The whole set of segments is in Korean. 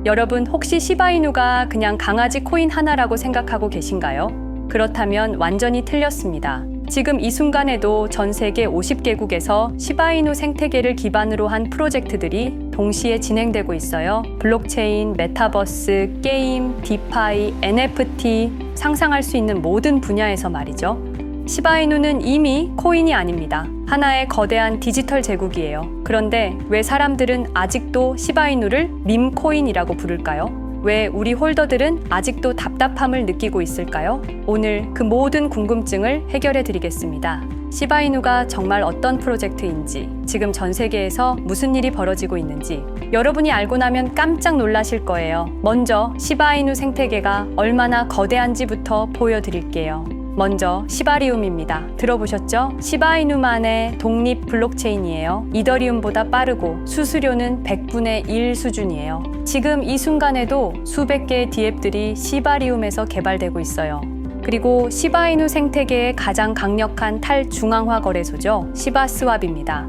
여러분 혹시 시바이누가 그냥 강아지 코인 하나라고 생각하고 계신가요? 그렇다면 완전히 틀렸습니다. 지금 이 순간에도 전 세계 50개국에서 시바이누 생태계를 기반으로 한 프로젝트들이 동시에 진행되고 있어요. 블록체인, 메타버스, 게임, 디파이, NFT, 상상할 수 있는 모든 분야에서 말이죠. 시바이누는 이미 코인이 아닙니다. 하나의 거대한 디지털 제국이에요. 그런데 왜 사람들은 아직도 시바이누를 밈코인이라고 부를까요? 왜 우리 홀더들은 아직도 답답함을 느끼고 있을까요? 오늘 그 모든 궁금증을 해결해 드리겠습니다. 시바이누가 정말 어떤 프로젝트인지, 지금 전 세계에서 무슨 일이 벌어지고 있는지 여러분이 알고 나면 깜짝 놀라실 거예요. 먼저 시바이누 생태계가 얼마나 거대한지부터 보여드릴게요. 먼저 시바리움입니다. 들어보셨죠? 시바이누만의 독립 블록체인이에요. 이더리움보다 빠르고 수수료는 100분의 1 수준이에요. 지금 이 순간에도 수백 개의 디앱들이 시바리움에서 개발되고 있어요. 그리고 시바이누 생태계의 가장 강력한 탈중앙화 거래소죠. 시바스왑입니다.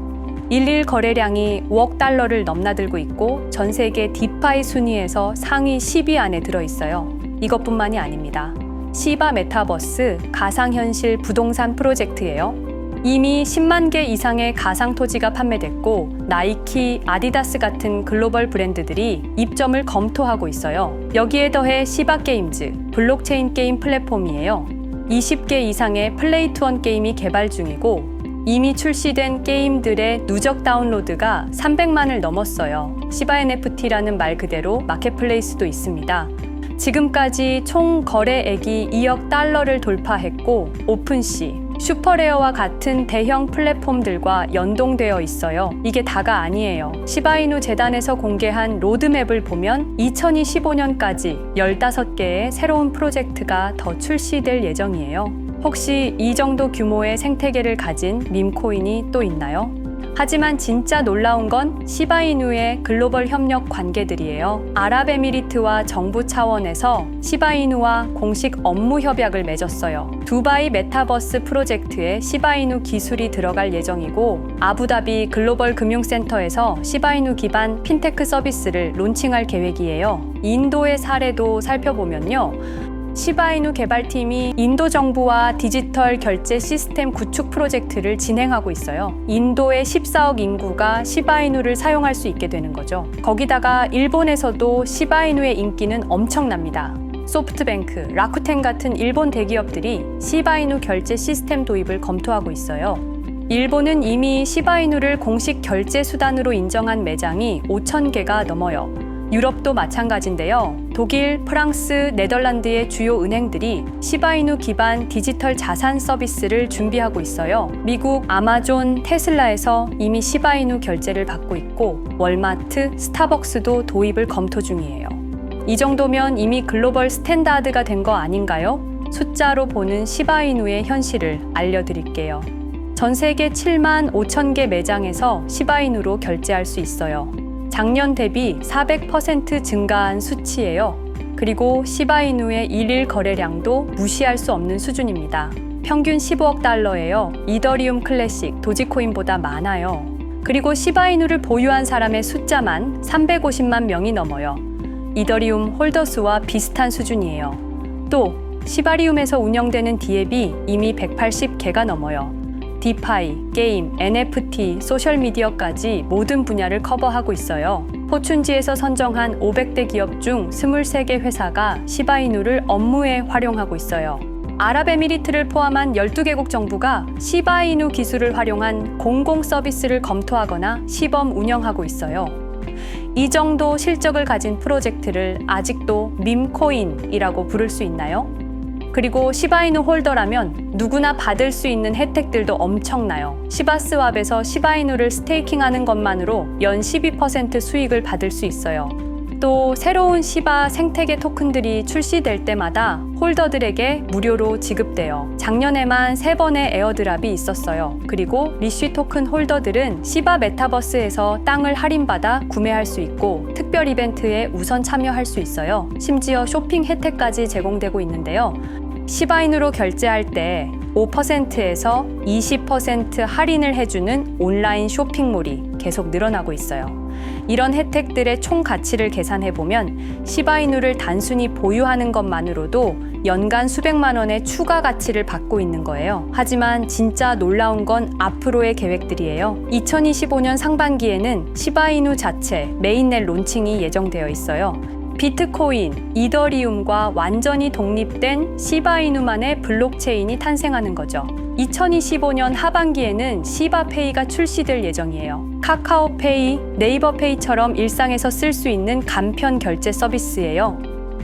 일일 거래량이 5억 달러를 넘나들고 있고 전 세계 디파이 순위에서 상위 10위 안에 들어있어요. 이것뿐만이 아닙니다. 시바 메타버스 가상현실 부동산 프로젝트예요. 이미 10만 개 이상의 가상 토지가 판매됐고 나이키, 아디다스 같은 글로벌 브랜드들이 입점을 검토하고 있어요. 여기에 더해 시바게임즈, 블록체인 게임 플랫폼이에요. 20개 이상의 플레이-투-원 게임이 개발 중이고 이미 출시된 게임들의 누적 다운로드가 300만을 넘었어요. 시바 NFT라는 말 그대로 마켓플레이스도 있습니다. 지금까지 총 거래액이 2억 달러를 돌파했고 오픈시, 슈퍼레어와 같은 대형 플랫폼들과 연동되어 있어요. 이게 다가 아니에요. 시바이누 재단에서 공개한 로드맵을 보면 2025년까지 15개의 새로운 프로젝트가 더 출시될 예정이에요. 혹시 이 정도 규모의 생태계를 가진 밈코인이 또 있나요? 하지만 진짜 놀라운 건 시바이누의 글로벌 협력 관계들이에요. 아랍에미리트와 정부 차원에서 시바이누와 공식 업무 협약을 맺었어요. 두바이 메타버스 프로젝트에 시바이누 기술이 들어갈 예정이고 아부다비 글로벌 금융센터에서 시바이누 기반 핀테크 서비스를 론칭할 계획이에요. 인도의 사례도 살펴보면요. 시바이누 개발팀이 인도 정부와 디지털 결제 시스템 구축 프로젝트를 진행하고 있어요. 인도의 14억 인구가 시바이누를 사용할 수 있게 되는 거죠. 거기다가 일본에서도 시바이누의 인기는 엄청납니다. 소프트뱅크, 라쿠텐 같은 일본 대기업들이 시바이누 결제 시스템 도입을 검토하고 있어요. 일본은 이미 시바이누를 공식 결제 수단으로 인정한 매장이 5,000개가 넘어요. 유럽도 마찬가지인데요. 독일, 프랑스, 네덜란드의 주요 은행들이 시바이누 기반 디지털 자산 서비스를 준비하고 있어요. 미국 아마존, 테슬라에서 이미 시바이누 결제를 받고 있고 월마트, 스타벅스도 도입을 검토 중이에요. 이 정도면 이미 글로벌 스탠다드가 된 거 아닌가요? 숫자로 보는 시바이누의 현실을 알려드릴게요. 전 세계 7만 5천 개 매장에서 시바이누로 결제할 수 있어요. 작년 대비 400% 증가한 수치예요. 그리고 시바이누의 일일 거래량도 무시할 수 없는 수준입니다. 평균 15억 달러예요. 이더리움 클래식, 도지코인보다 많아요. 그리고 시바이누를 보유한 사람의 숫자만 350만 명이 넘어요. 이더리움 홀더 수와 비슷한 수준이에요. 또 시바리움에서 운영되는 디앱이 이미 180개가 넘어요. 디파이, 게임, NFT, 소셜미디어까지 모든 분야를 커버하고 있어요. 포춘지에서 선정한 500대 기업 중 23개 회사가 시바이누를 업무에 활용하고 있어요. 아랍에미리트를 포함한 12개국 정부가 시바이누 기술을 활용한 공공 서비스를 검토하거나 시범 운영하고 있어요. 이 정도 실적을 가진 프로젝트를 아직도 밈코인이라고 부를 수 있나요? 그리고 시바이누 홀더라면 누구나 받을 수 있는 혜택들도 엄청나요. 시바스왑에서 시바이누를 스테이킹하는 것만으로 연 12% 수익을 받을 수 있어요. 또 새로운 시바 생태계 토큰들이 출시될 때마다 홀더들에게 무료로 지급돼요. 작년에만 3번의 에어드랍이 있었어요. 그리고 리쉬 토큰 홀더들은 시바 메타버스에서 땅을 할인받아 구매할 수 있고 특별 이벤트에 우선 참여할 수 있어요. 심지어 쇼핑 혜택까지 제공되고 있는데요. 시바이누로 결제할 때 5%에서 20% 할인을 해주는 온라인 쇼핑몰이 계속 늘어나고 있어요. 이런 혜택들의 총 가치를 계산해보면 시바이누를 단순히 보유하는 것만으로도 연간 수백만 원의 추가 가치를 받고 있는 거예요. 하지만 진짜 놀라운 건 앞으로의 계획들이에요. 2025년 상반기에는 시바이누 자체 메인넷 론칭이 예정되어 있어요. 비트코인, 이더리움과 완전히 독립된 시바이누만의 블록체인이 탄생하는 거죠. 2025년 하반기에는 시바페이가 출시될 예정이에요. 카카오페이, 네이버페이처럼 일상에서 쓸 수 있는 간편 결제 서비스예요.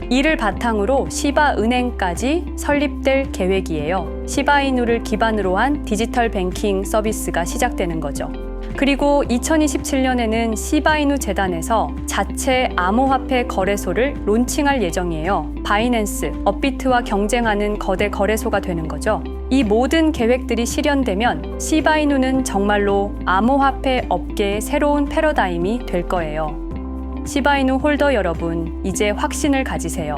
이를 바탕으로 시바은행까지 설립될 계획이에요. 시바이누를 기반으로 한 디지털 뱅킹 서비스가 시작되는 거죠. 그리고 2027년에는 시바이누 재단에서 자체 암호화폐 거래소를 론칭할 예정이에요. 바이낸스, 업비트와 경쟁하는 거대 거래소가 되는 거죠. 이 모든 계획들이 실현되면 시바이누는 정말로 암호화폐 업계의 새로운 패러다임이 될 거예요. 시바이누 홀더 여러분, 이제 확신을 가지세요.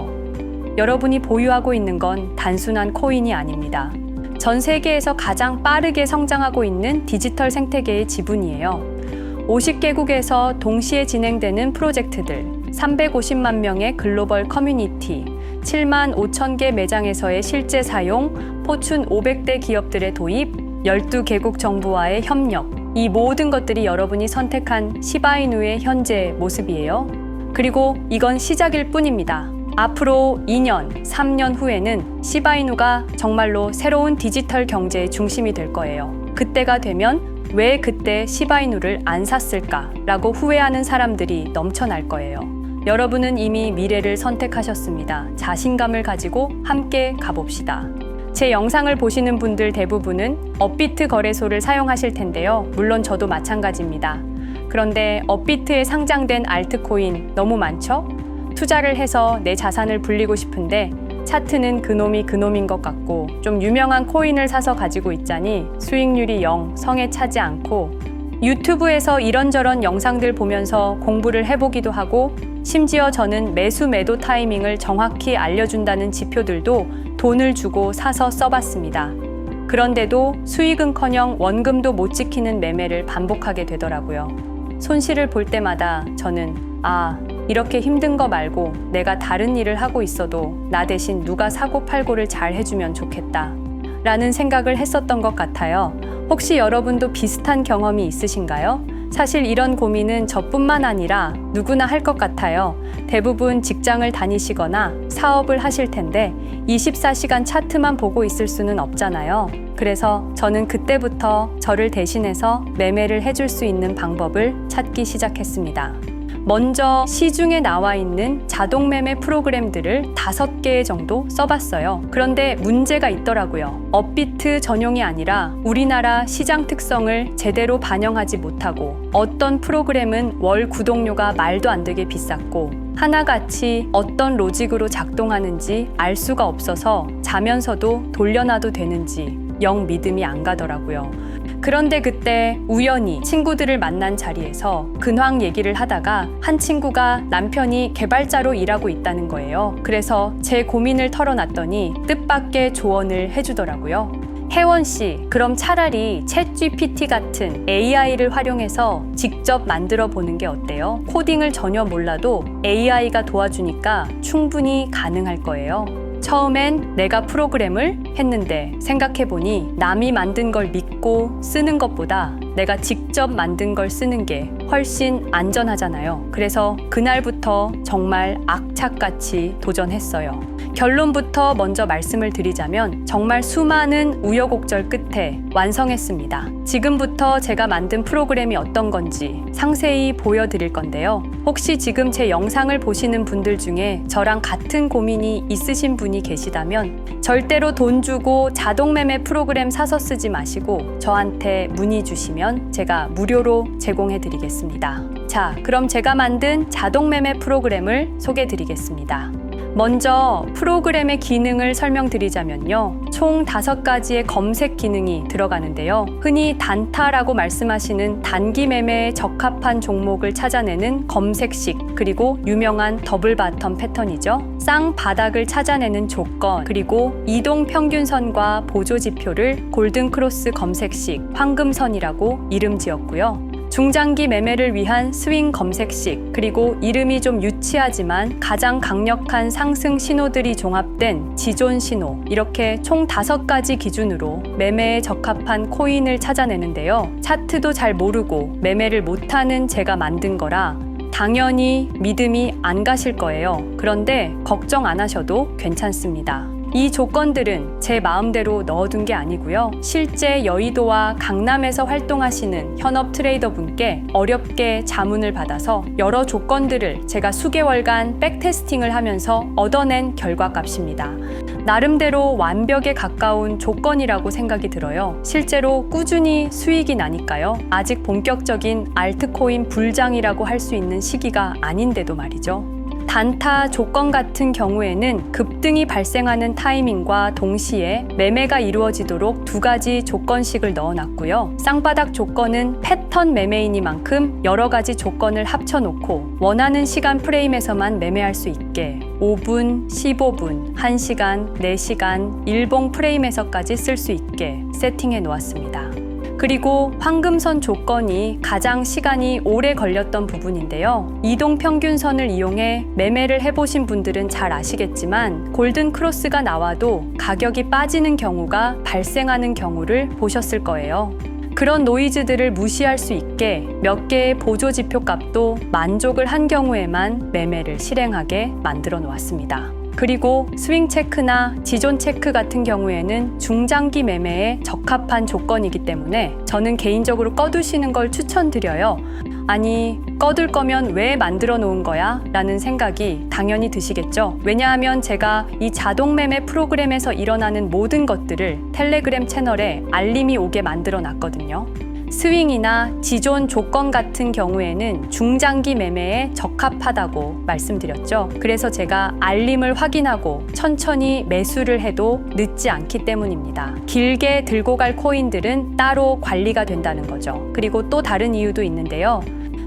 여러분이 보유하고 있는 건 단순한 코인이 아닙니다. 전 세계에서 가장 빠르게 성장하고 있는 디지털 생태계의 지분이에요. 50개국에서 동시에 진행되는 프로젝트들, 350만 명의 글로벌 커뮤니티, 7만 5천 개 매장에서의 실제 사용, 포춘 500대 기업들의 도입, 12개국 정부와의 협력, 이 모든 것들이 여러분이 선택한 시바이누의 현재 모습이에요. 그리고 이건 시작일 뿐입니다. 앞으로 2년, 3년 후에는 시바이누가 정말로 새로운 디지털 경제의 중심이 될 거예요. 그때가 되면 왜 그때 시바이누를 안 샀을까라고 후회하는 사람들이 넘쳐날 거예요. 여러분은 이미 미래를 선택하셨습니다. 자신감을 가지고 함께 가봅시다. 제 영상을 보시는 분들 대부분은 업비트 거래소를 사용하실 텐데요. 물론 저도 마찬가지입니다. 그런데 업비트에 상장된 알트코인 너무 많죠? 투자를 해서 내 자산을 불리고 싶은데 차트는 그놈이 그놈인 것 같고 좀 유명한 코인을 사서 가지고 있자니 수익률이 0, 성에 차지 않고 유튜브에서 이런저런 영상들 보면서 공부를 해보기도 하고 심지어 저는 매수 매도 타이밍을 정확히 알려준다는 지표들도 돈을 주고 사서 써봤습니다. 그런데도 수익은커녕 원금도 못 지키는 매매를 반복하게 되더라고요. 손실을 볼 때마다 저는 이렇게 힘든 거 말고 내가 다른 일을 하고 있어도 나 대신 누가 사고 팔고를 잘 해주면 좋겠다 라는 생각을 했었던 것 같아요. 혹시 여러분도 비슷한 경험이 있으신가요? 사실 이런 고민은 저뿐만 아니라 누구나 할 것 같아요. 대부분 직장을 다니시거나 사업을 하실 텐데 24시간 차트만 보고 있을 수는 없잖아요. 그래서 저는 그때부터 저를 대신해서 매매를 해줄 수 있는 방법을 찾기 시작했습니다. 먼저 시중에 나와 있는 자동 매매 프로그램들을 5개 정도 써봤어요. 그런데 문제가 있더라고요. 업비트 전용이 아니라 우리나라 시장 특성을 제대로 반영하지 못하고 어떤 프로그램은 월 구독료가 말도 안 되게 비쌌고 하나같이 어떤 로직으로 작동하는지 알 수가 없어서 자면서도 돌려놔도 되는지 영 믿음이 안 가더라고요. 그런데 그때 우연히 친구들을 만난 자리에서 근황 얘기를 하다가 한 친구가 남편이 개발자로 일하고 있다는 거예요. 그래서 제 고민을 털어놨더니 뜻밖의 조언을 해주더라고요. 혜원 씨, 그럼 차라리 챗GPT 같은 AI를 활용해서 직접 만들어 보는 게 어때요? 코딩을 전혀 몰라도 AI가 도와주니까 충분히 가능할 거예요. 처음엔 내가 프로그램을 했는데 생각해보니 남이 만든 걸 믿고 쓰는 것보다 내가 직접 만든 걸 쓰는 게 훨씬 안전하잖아요. 그래서 그날부터 정말 악착같이 도전했어요. 결론부터 먼저 말씀을 드리자면 정말 수많은 우여곡절 끝에 완성했습니다. 지금부터 제가 만든 프로그램이 어떤 건지 상세히 보여드릴 건데요. 혹시 지금 제 영상을 보시는 분들 중에 저랑 같은 고민이 있으신 분이 계시다면 절대로 돈 주고 자동매매 프로그램 사서 쓰지 마시고 저한테 문의 주시면 제가 무료로 제공해 드리겠습니다. 자, 그럼 제가 만든 자동매매 프로그램을 소개해 드리겠습니다. 먼저 프로그램의 기능을 설명드리자면요. 총 5가지의 검색 기능이 들어가는데요. 흔히 단타라고 말씀하시는 단기 매매에 적합한 종목을 찾아내는 검색식, 그리고 유명한 더블 바텀 패턴이죠. 쌍바닥을 찾아내는 조건, 그리고 이동 평균선과 보조 지표를 골든 크로스 검색식, 황금선이라고 이름 지었고요. 중장기 매매를 위한 스윙 검색식, 그리고 이름이 좀 유치하지만 가장 강력한 상승 신호들이 종합된 지존 신호, 이렇게 총 5가지 기준으로 매매에 적합한 코인을 찾아내는데요. 차트도 잘 모르고 매매를 못하는 제가 만든 거라 당연히 믿음이 안 가실 거예요. 그런데 걱정 안 하셔도 괜찮습니다. 이 조건들은 제 마음대로 넣어둔 게 아니고요. 실제 여의도와 강남에서 활동하시는 현업 트레이더 분께 어렵게 자문을 받아서 여러 조건들을 제가 수개월간 백테스팅을 하면서 얻어낸 결과값입니다. 나름대로 완벽에 가까운 조건이라고 생각이 들어요. 실제로 꾸준히 수익이 나니까요. 아직 본격적인 알트코인 불장이라고 할 수 있는 시기가 아닌데도 말이죠. 단타 조건 같은 경우에는 급등이 발생하는 타이밍과 동시에 매매가 이루어지도록 2가지 조건씩을 넣어놨고요. 쌍바닥 조건은 패턴 매매이니만큼 여러 가지 조건을 합쳐놓고 원하는 시간 프레임에서만 매매할 수 있게 5분, 15분, 1시간, 4시간, 일봉 프레임에서까지 쓸 수 있게 세팅해 놓았습니다. 그리고 황금선 조건이 가장 시간이 오래 걸렸던 부분인데요. 이동평균선을 이용해 매매를 해보신 분들은 잘 아시겠지만 골든 크로스가 나와도 가격이 빠지는 경우가 발생하는 경우를 보셨을 거예요. 그런 노이즈들을 무시할 수 있게 몇 개의 보조 지표 값도 만족을 한 경우에만 매매를 실행하게 만들어 놓았습니다. 그리고 스윙 체크나 지존 체크 같은 경우에는 중장기 매매에 적합한 조건이기 때문에 저는 개인적으로 꺼두시는 걸 추천드려요. 아니, 꺼둘 거면 왜 만들어 놓은 거야? 라는 생각이 당연히 드시겠죠. 왜냐하면 제가 이 자동 매매 프로그램에서 일어나는 모든 것들을 텔레그램 채널에 알림이 오게 만들어 놨거든요. 스윙이나 지존 조건 같은 경우에는 중장기 매매에 적합하다고 말씀드렸죠. 그래서 제가 알림을 확인하고 천천히 매수를 해도 늦지 않기 때문입니다. 길게 들고 갈 코인들은 따로 관리가 된다는 거죠. 그리고 또 다른 이유도 있는데요.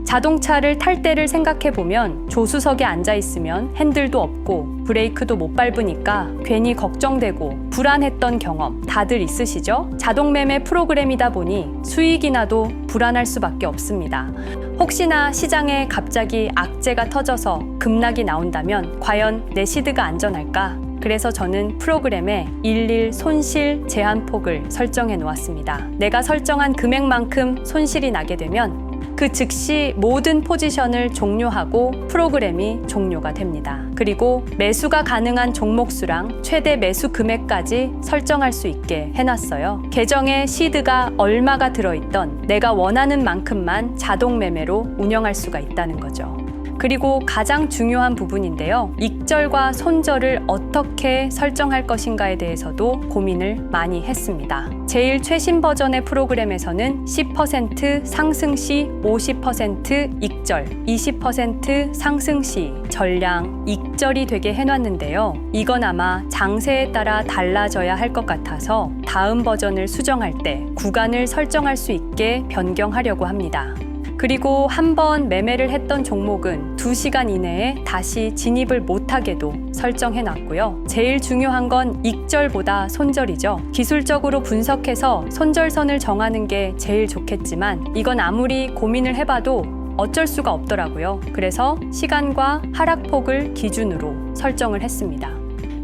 자동차를 탈 때를 생각해보면 조수석에 앉아있으면 핸들도 없고 브레이크도 못 밟으니까 괜히 걱정되고 불안했던 경험 다들 있으시죠? 자동 매매 프로그램이다 보니 수익이 나도 불안할 수밖에 없습니다. 혹시나 시장에 갑자기 악재가 터져서 급락이 나온다면 과연 내 시드가 안전할까? 그래서 저는 프로그램에 일일 손실 제한폭을 설정해 놓았습니다. 내가 설정한 금액만큼 손실이 나게 되면 그 즉시 모든 포지션을 종료하고 프로그램이 종료가 됩니다. 그리고 매수가 가능한 종목수랑 최대 매수 금액까지 설정할 수 있게 해놨어요. 계정에 시드가 얼마가 들어있던 내가 원하는 만큼만 자동 매매로 운영할 수가 있다는 거죠. 그리고 가장 중요한 부분인데요. 익절과 손절을 어떻게 설정할 것인가에 대해서도 고민을 많이 했습니다. 제일 최신 버전의 프로그램에서는 10% 상승 시 50% 익절, 20% 상승 시 전량 익절이 되게 해놨는데요. 이건 아마 장세에 따라 달라져야 할 것 같아서 다음 버전을 수정할 때 구간을 설정할 수 있게 변경하려고 합니다. 그리고 한번 매매를 했던 종목은 2시간 이내에 다시 진입을 못하게도 설정해 놨고요. 제일 중요한 건 익절보다 손절이죠. 기술적으로 분석해서 손절선을 정하는 게 제일 좋겠지만 이건 아무리 고민을 해봐도 어쩔 수가 없더라고요. 그래서 시간과 하락폭을 기준으로 설정을 했습니다.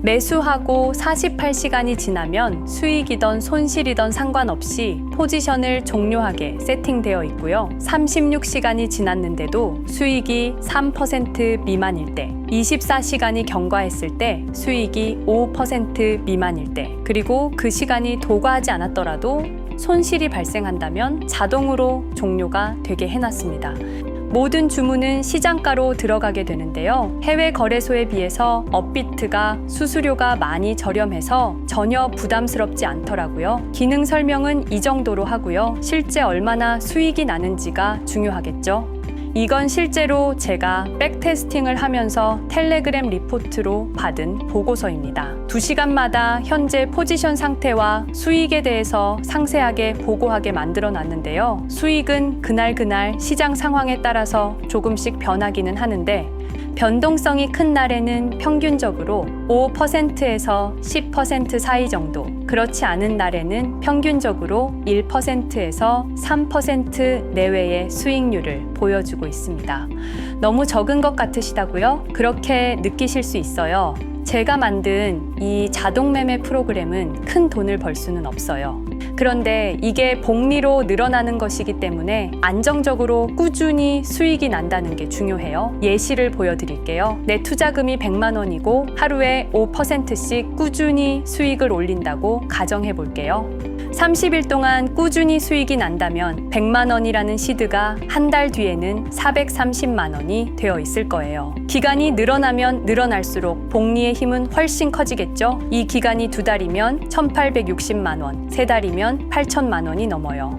매수하고 48시간이 지나면 수익이던 손실이던 상관없이 포지션을 종료하게 세팅되어 있고요. 36시간이 지났는데도 수익이 3% 미만일 때, 24시간이 경과했을 때 수익이 5% 미만일 때, 그리고 그 시간이 도과하지 않았더라도 손실이 발생한다면 자동으로 종료가 되게 해놨습니다. 모든 주문은 시장가로 들어가게 되는데요. 해외 거래소에 비해서 업비트가 수수료가 많이 저렴해서 전혀 부담스럽지 않더라고요. 기능 설명은 이 정도로 하고요. 실제 얼마나 수익이 나는지가 중요하겠죠. 이건 실제로 제가 백테스팅을 하면서 텔레그램 리포트로 받은 보고서입니다. 2시간마다 현재 포지션 상태와 수익에 대해서 상세하게 보고하게 만들어 놨는데요. 수익은 그날 시장 상황에 따라서 조금씩 변하기는 하는데 변동성이 큰 날에는 평균적으로 5%에서 10% 사이 정도, 그렇지 않은 날에는 평균적으로 1%에서 3% 내외의 수익률을 보여주고 있습니다. 너무 적은 것 같으시다고요? 그렇게 느끼실 수 있어요. 제가 만든 이 자동 매매 프로그램은 큰 돈을 벌 수는 없어요. 그런데 이게 복리로 늘어나는 것이기 때문에 안정적으로 꾸준히 수익이 난다는 게 중요해요. 예시를 보여드릴게요. 내 투자금이 100만 원이고 하루에 5%씩 꾸준히 수익을 올린다고 가정해 볼게요. 30일 동안 꾸준히 수익이 난다면 100만 원이라는 시드가 한 달 뒤에는 430만 원이 되어 있을 거예요. 기간이 늘어나면 늘어날수록 복리의 힘은 훨씬 커지겠죠? 이 기간이 2달이면 1,860만 원, 3달이면 8천만 원이 넘어요.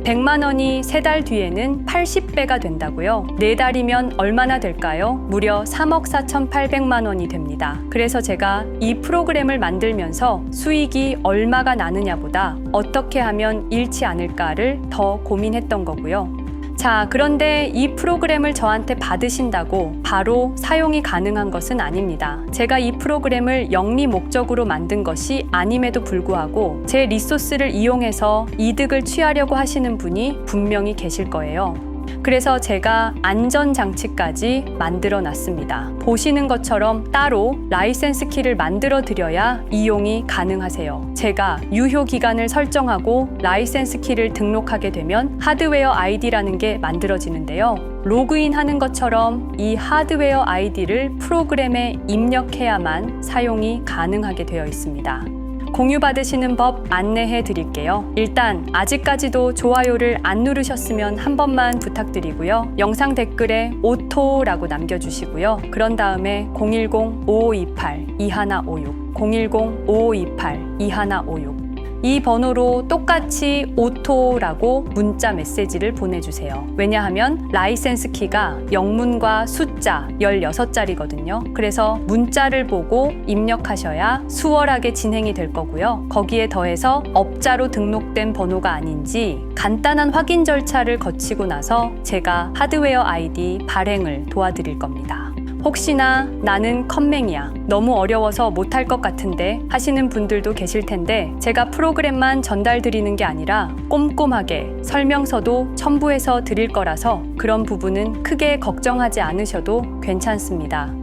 100만 원이 3달 뒤에는 80배가 된다고요? 4달이면 얼마나 될까요? 무려 3억 4,800만 원이 됩니다. 그래서 제가 이 프로그램을 만들면서 수익이 얼마가 나느냐보다 어떻게 하면 잃지 않을까를 더 고민했던 거고요. 자, 그런데 이 프로그램을 저한테 받으신다고 바로 사용이 가능한 것은 아닙니다. 제가 이 프로그램을 영리 목적으로 만든 것이 아님에도 불구하고 제 리소스를 이용해서 이득을 취하려고 하시는 분이 분명히 계실 거예요. 그래서 제가 안전장치까지 만들어 놨습니다. 보시는 것처럼 따로 라이센스 키를 만들어 드려야 이용이 가능하세요. 제가 유효 기간을 설정하고 라이센스 키를 등록하게 되면 하드웨어 아이디라는 게 만들어지는데요. 로그인 하는 것처럼 이 하드웨어 아이디를 프로그램에 입력해야만 사용이 가능하게 되어 있습니다. 공유받으시는 법 안내해 드릴게요. 일단 아직까지도 좋아요를 안 누르셨으면 한 번만 부탁드리고요. 영상 댓글에 오토라고 남겨주시고요. 그런 다음에 010-5528-2156 010-5528-2156 이 번호로 똑같이 오토라고 문자 메시지를 보내주세요. 왜냐하면 라이센스 키가 영문과 숫자 16자리거든요. 그래서 문자를 보고 입력하셔야 수월하게 진행이 될 거고요. 거기에 더해서 업자로 등록된 번호가 아닌지 간단한 확인 절차를 거치고 나서 제가 하드웨어 아이디 발행을 도와드릴 겁니다. 혹시나 나는 컴맹이야, 너무 어려워서 못할 것 같은데 하시는 분들도 계실 텐데 제가 프로그램만 전달 드리는 게 아니라 꼼꼼하게 설명서도 첨부해서 드릴 거라서 그런 부분은 크게 걱정하지 않으셔도 괜찮습니다.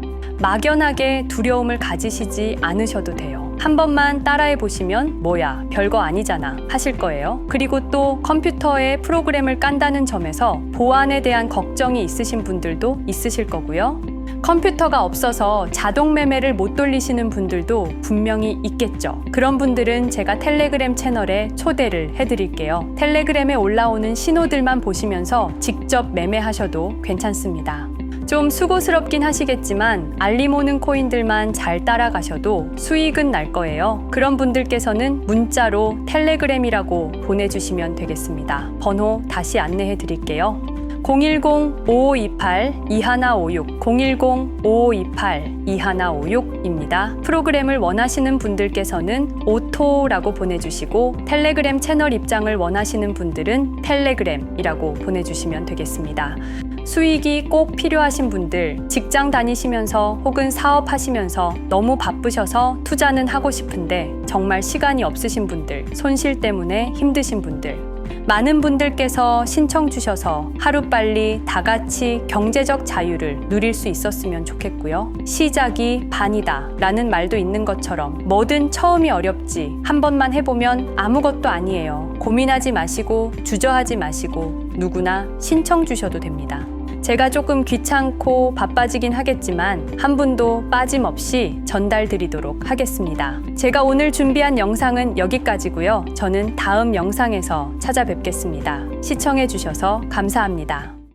막연하게 두려움을 가지시지 않으셔도 돼요. 한 번만 따라해 보시면 뭐야, 별거 아니잖아 하실 거예요. 그리고 또 컴퓨터에 프로그램을 깐다는 점에서 보안에 대한 걱정이 있으신 분들도 있으실 거고요. 컴퓨터가 없어서 자동 매매를 못 돌리시는 분들도 분명히 있겠죠. 그런 분들은 제가 텔레그램 채널에 초대를 해드릴게요. 텔레그램에 올라오는 신호들만 보시면서 직접 매매하셔도 괜찮습니다. 좀 수고스럽긴 하시겠지만 알림 오는 코인들만 잘 따라가셔도 수익은 날 거예요. 그런 분들께서는 문자로 텔레그램이라고 보내주시면 되겠습니다. 번호 다시 안내해 드릴게요. 010-5528-2156 010-5528-2156입니다. 프로그램을 원하시는 분들께서는 오토라고 보내주시고 텔레그램 채널 입장을 원하시는 분들은 텔레그램이라고 보내주시면 되겠습니다. 수익이 꼭 필요하신 분들, 직장 다니시면서 혹은 사업하시면서 너무 바쁘셔서 투자는 하고 싶은데 정말 시간이 없으신 분들, 손실 때문에 힘드신 분들, 많은 분들께서 신청 주셔서 하루빨리 다 같이 경제적 자유를 누릴 수 있었으면 좋겠고요. 시작이 반이다 라는 말도 있는 것처럼 뭐든 처음이 어렵지 한 번만 해보면 아무것도 아니에요. 고민하지 마시고 주저하지 마시고 누구나 신청 주셔도 됩니다. 제가 조금 귀찮고 바빠지긴 하겠지만 한 분도 빠짐없이 전달 드리도록 하겠습니다. 제가 오늘 준비한 영상은 여기까지고요. 저는 다음 영상에서 찾아뵙겠습니다. 시청해 주셔서 감사합니다.